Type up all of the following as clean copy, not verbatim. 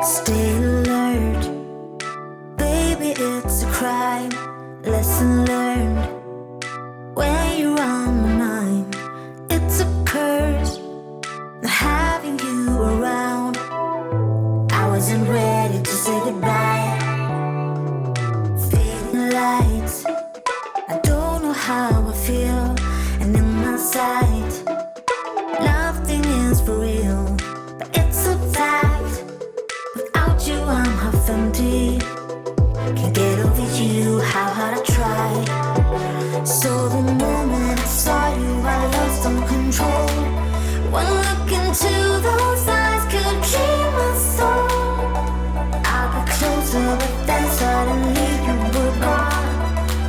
Stay alert, baby, it's a crime. Lesson learned, when you're on my mind, it's a curse not having you around. I wasn't ready to say goodbye. Fading lights, I don't know how I feel, and in my sight, nothing is for real, but it's a fact. Without you, I'm half empty. Can't get over you, how hard I tried. So the moment I saw you, I lost some control. One look into those eyes could keep my soul. I got closer, but then suddenly you were gone.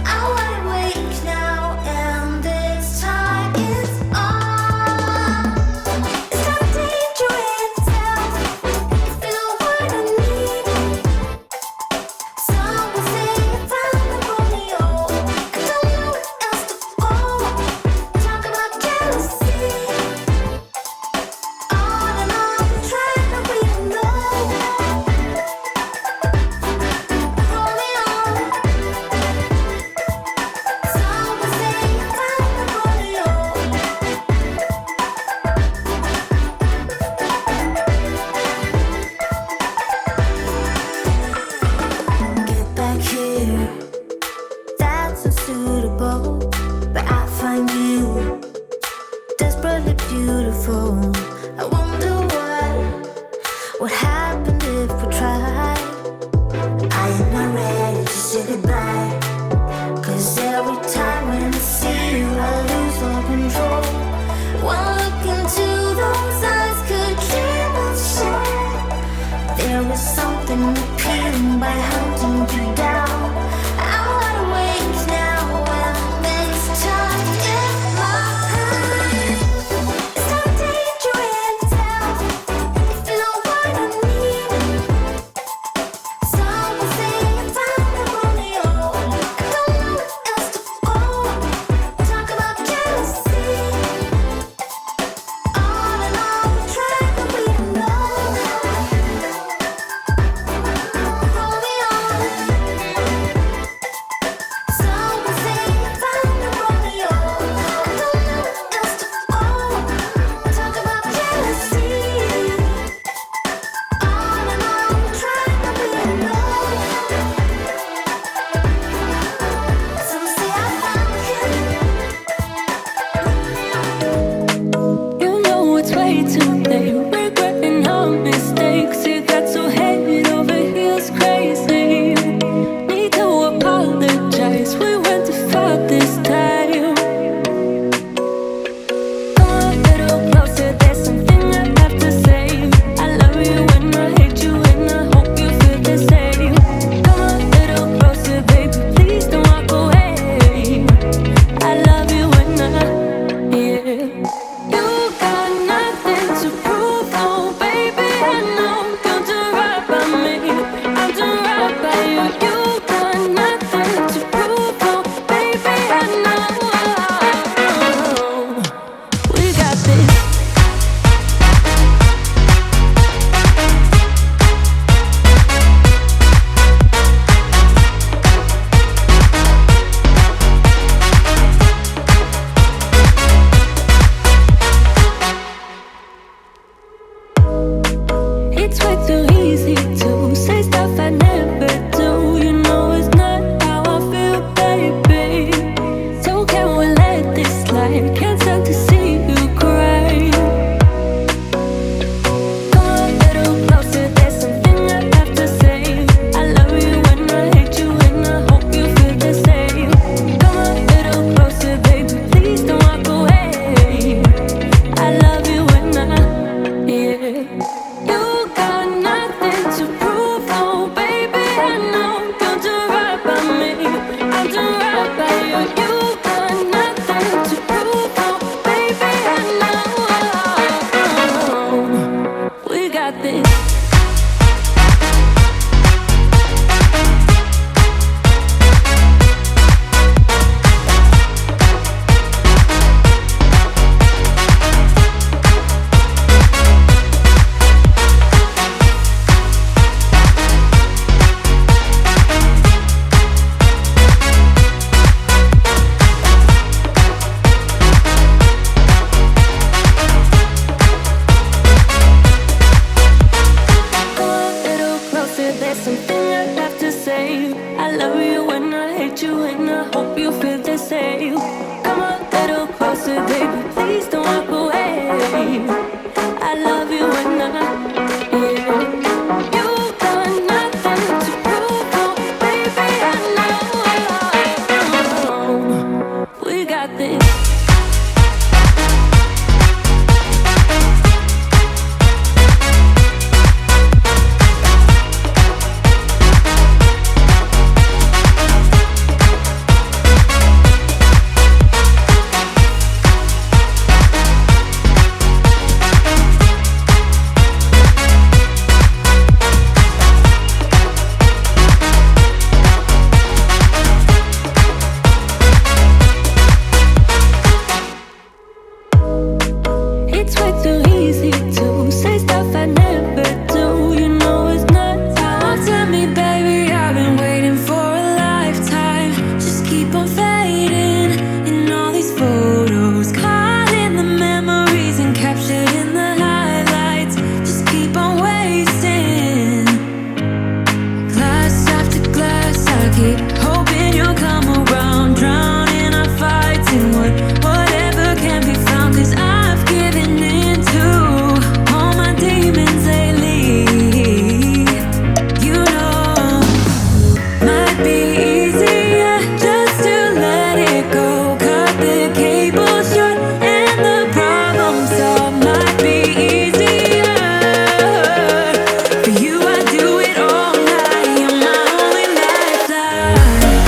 I'm wide awake now, and this time is on. It's not danger itself. You feel what I need. Some will say you found the Romeo. I don't know what else to go. Talk about jealousy. On and on, trying to read no. Romeo. Some will say you found the Romeo. Get back here, that's unsuitable. But I find you desperately beautiful. I wonder what happened if we tried. I am not ready to say goodbye. Cause every time when I see you, I lose all control. One look into those eyes could kill my soul. There is something appealing by hunting you down. I'm wide awake now, and this time in my hand. It's not danger itself. You feel what I need. Some will say you found the Romeo. I don't know what else to go. Talk about jealousy. On and on, trying to read no. Romeo. Some will say you found the Romeo. I don't know what else to go. Talk about jealousy. On and on, trying to read no. Some say I found You know it's way too late, regretting our mistakes. You got so head over heels crazy. Need to apologize, we went too far this time. Come a little closer, there's something I have to say. I love you and I hate you and I hope you feel the same. Come a little closer, baby, please don't walk away. I love you and yeah. You got nothing to prove, oh baby, I know you'll do right by me. I'll do right by you. You got nothing to prove, oh baby, I know. We got this. It's way too easy to say stuff I never do. You know it's not how I feel, baby. So can we let this slide? Can't stand to see you cry. way too easy to say stuff I never do. You know it's not how. Tell me, baby, I've been waiting for a lifetime. Just keep on fading in all these photos, caught in the memories and captured in the highlights. Just keep on wasting glass after glass. I keep hoping you'll come around, drowning our fights in whatever can be found. 'Cause I've given in to all my demons lately. You know, might be easier just to let it go. Cut the cable short and the problem solved. Might be easier for you. I do it all night. You're my only lifeline.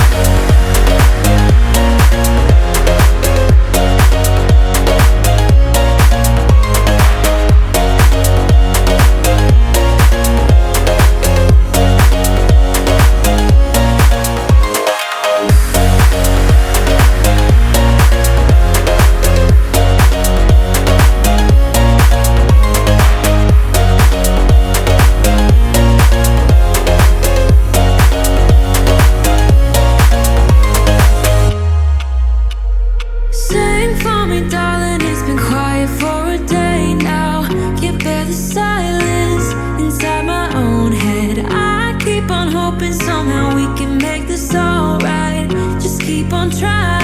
Sing for me, darling, it's been quiet for a day now. Can't bear the silence inside my own head. I keep on hoping somehow we can make this alright. Just keep on trying.